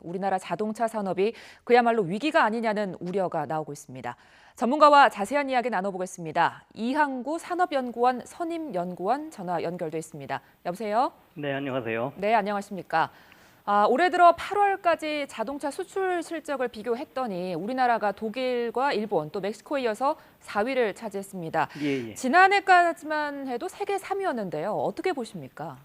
우리나라 자동차 산업이 그야말로 위기가 아니냐는 우려가 나오고 있습니다. 전문가와 자세한 이야기 나눠보겠습니다. 이항구 산업연구원 선임연구원 전화 연결돼 있습니다. 여보세요? 네, 안녕하세요. 네, 안녕하십니까? 올해 들어 8월까지 자동차 수출 실적을 비교했더니 우리나라가 독일과 일본 또 멕시코에 이어서 4위를 차지했습니다. 예. 지난해까지만 해도 세계 3위였는데요. 어떻게 보십니까?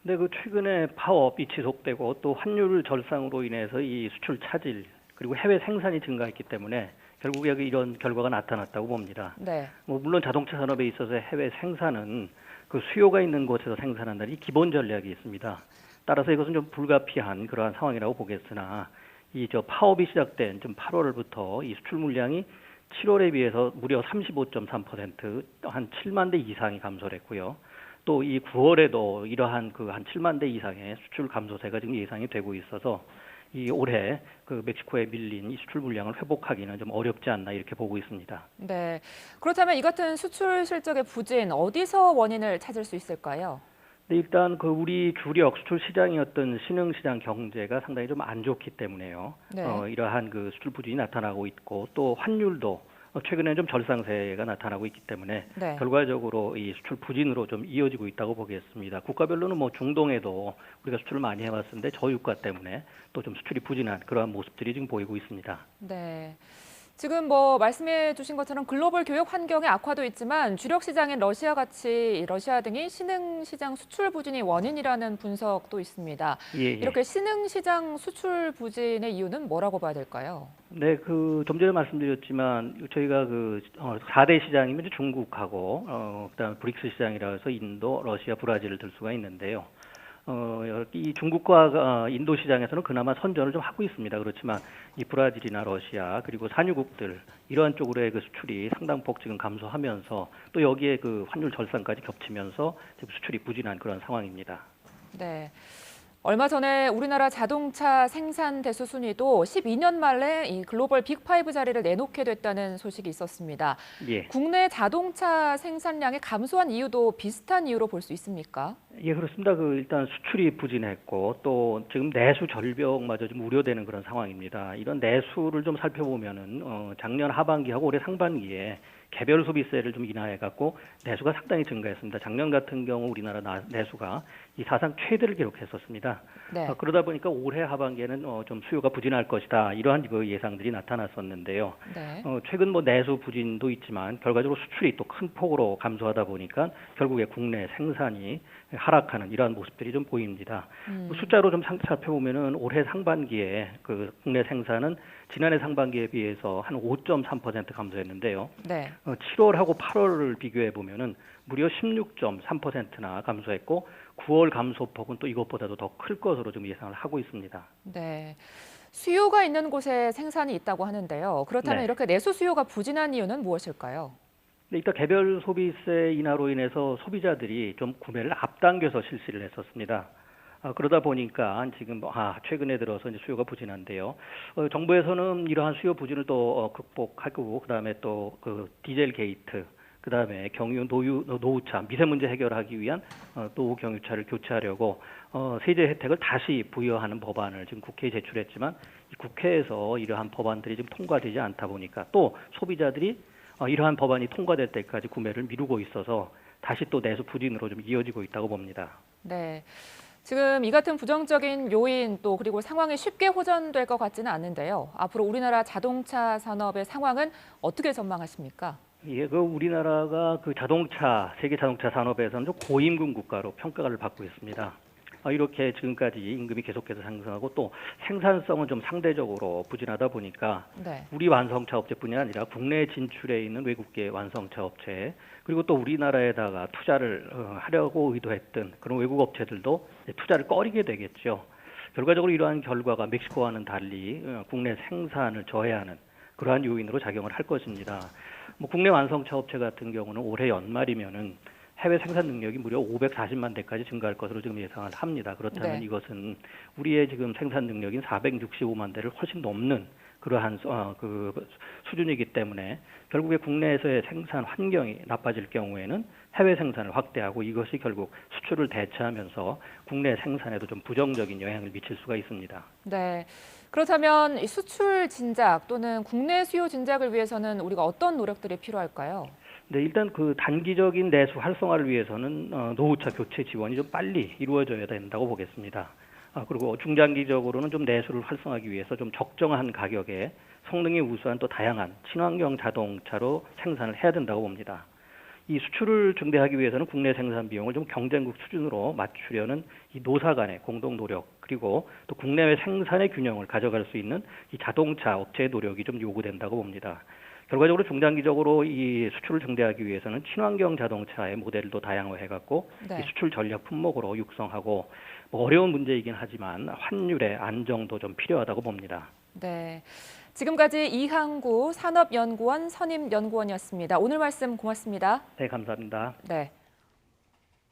네, 최근에 파업이 지속되고 또 환율 절상으로 인해서 이 수출 차질 그리고 해외 생산이 증가했기 때문에 결국에 이런 결과가 나타났다고 봅니다. 네. 물론 자동차 산업에 있어서 해외 생산은 수요가 있는 곳에서 생산한다는 이 기본 전략이 있습니다. 따라서 이것은 좀 불가피한 그러한 상황이라고 보겠으나 파업이 시작된 8월부터 이 수출 물량이 7월에 비해서 무려 35.3%한 7만 대 이상이 감소를 했고요. 또 이 9월에도 이러한 한 7만 대 이상의 수출 감소세가 지금 예상이 되고 있어서 이 올해 멕시코에 밀린 이 수출 물량을 회복하기는 좀 어렵지 않나 이렇게 보고 있습니다. 네. 그렇다면 이 같은 수출 실적의 부진 어디서 원인을 찾을 수 있을까요? 네, 일단 우리 주력 수출 시장이었던 신흥 시장 경제가 상당히 좀 안 좋기 때문에요. 네. 이러한 수출 부진이 나타나고 있고 또 환율도 최근에 좀 절상세가 나타나고 있기 때문에 네. 결과적으로 이 수출 부진으로 좀 이어지고 있다고 보겠습니다. 국가별로는 중동에도 우리가 수출을 많이 해왔었는데 저유가 때문에 또 좀 수출이 부진한 그러한 모습들이 지금 보이고 있습니다. 네. 지금 말씀해 주신 것처럼 글로벌 교역 환경의 악화도 있지만 주력 시장인 러시아 등이 신흥 시장 수출 부진이 원인이라는 분석도 있습니다. 예. 이렇게 신흥 시장 수출 부진의 이유는 뭐라고 봐야 될까요? 네, 좀 전에 말씀드렸지만 저희가 4대 시장이면 중국하고 그다음에 브릭스 시장이라 해서 인도, 러시아, 브라질을 들 수가 있는데요. 이 중국과 인도 시장에서는 그나마 선전을 좀 하고 있습니다. 그렇지만 이 브라질이나 러시아 그리고 산유국들 이러한 쪽으로의 수출이 상당폭 지금 감소하면서 또 여기에 환율 절상까지 겹치면서 지금 수출이 부진한 그런 상황입니다. 네. 얼마 전에 우리나라 자동차 생산 대수 순위도 12년 만에 이 글로벌 빅5 자리를 내놓게 됐다는 소식이 있었습니다. 예. 국내 자동차 생산량이 감소한 이유도 비슷한 이유로 볼 수 있습니까? 예, 그렇습니다. 일단 수출이 부진했고 또 지금 내수 절벽마저 좀 우려되는 그런 상황입니다. 이런 내수를 좀 살펴보면은 작년 하반기하고 올해 상반기에 개별 소비세를 좀 인하해갖고 내수가 상당히 증가했습니다. 작년 같은 경우 우리나라 내수가 이 사상 최대를 기록했었습니다. 네. 그러다 보니까 올해 하반기에는 좀 수요가 부진할 것이다 이러한 예상들이 나타났었는데요. 네. 최근 내수 부진도 있지만 결과적으로 수출이 또 큰 폭으로 감소하다 보니까 결국에 국내 생산이 하락하는 이러한 모습들이 좀 보입니다. 숫자로 좀 살펴보면은 올해 상반기에 국내 생산은 지난해 상반기에 비해서 한 5.3% 감소했는데요. 네. 7월하고 8월을 비교해 보면은 무려 16.3%나 감소했고 9월 감소폭은 또 이것보다도 더 클 것으로 좀 예상을 하고 있습니다. 네. 수요가 있는 곳에 생산이 있다고 하는데요. 그렇다면 네. 이렇게 내수 수요가 부진한 이유는 무엇일까요? 네, 일단 개별 소비세 인하로 인해서 소비자들이 좀 구매를 앞당겨서 실시를 했었습니다. 그러다 보니까 지금 최근에 들어서 이제 수요가 부진한데요. 정부에서는 이러한 수요 부진을 또 극복하고 그다음에 또 디젤 게이트 그다음에 경유 노후차 미세문제 해결하기 위한 노후 경유차를 교체하려고 세제 혜택을 다시 부여하는 법안을 지금 국회에 제출했지만 이 국회에서 이러한 법안들이 지금 통과되지 않다 보니까 또 소비자들이 이러한 법안이 통과될 때까지 구매를 미루고 있어서 다시 또 내수 부진으로 좀 이어지고 있다고 봅니다. 네. 지금 이 같은 부정적인 요인 또 그리고 상황이 쉽게 호전될 것 같지는 않은데요. 앞으로 우리나라 자동차 산업의 상황은 어떻게 전망하십니까? 예, 우리나라가 세계 자동차 산업에서는 좀 고임금 국가로 평가를 받고 있습니다. 이렇게 지금까지 임금이 계속해서 상승하고 또 생산성은 좀 상대적으로 부진하다 보니까 네. 우리 완성차 업체뿐이 아니라 국내 진출해 있는 외국계 완성차 업체 그리고 또 우리나라에다가 투자를 하려고 의도했던 그런 외국 업체들도 투자를 꺼리게 되겠죠. 결과적으로 이러한 결과가 멕시코와는 달리 국내 생산을 저해하는 그러한 요인으로 작용을 할 것입니다. 국내 완성차 업체 같은 경우는 올해 연말이면은 해외 생산 능력이 무려 540만 대까지 증가할 것으로 지금 예상을 합니다. 그렇다면 네. 이것은 우리의 지금 생산 능력인 465만 대를 훨씬 넘는 그러한 수준이기 때문에 결국에 국내에서의 생산 환경이 나빠질 경우에는 해외 생산을 확대하고 이것이 결국 수출을 대체하면서 국내 생산에도 좀 부정적인 영향을 미칠 수가 있습니다. 네. 그렇다면 이 수출 진작 또는 국내 수요 진작을 위해서는 우리가 어떤 노력들이 필요할까요? 네, 일단 그 단기적인 내수 활성화를 위해서는 노후차 교체 지원이 좀 빨리 이루어져야 된다고 보겠습니다. 그리고 중장기적으로는 좀 내수를 활성화하기 위해서 좀 적정한 가격에 성능이 우수한 또 다양한 친환경 자동차로 생산을 해야 된다고 봅니다. 이 수출을 증대하기 위해서는 국내 생산 비용을 좀 경쟁국 수준으로 맞추려는 이 노사 간의 공동 노력, 그리고 또 국내외 생산의 균형을 가져갈 수 있는 이 자동차 업체의 노력이 좀 요구된다고 봅니다. 결과적으로 중장기적으로 이 수출을 증대하기 위해서는 친환경 자동차의 모델도 다양화해갖고 이 네. 수출 전략 품목으로 육성하고, 뭐 어려운 문제이긴 하지만 환율의 안정도 좀 필요하다고 봅니다. 네. 지금까지 이항구 산업연구원 선임연구원이었습니다. 오늘 말씀 고맙습니다. 네, 감사합니다. 네.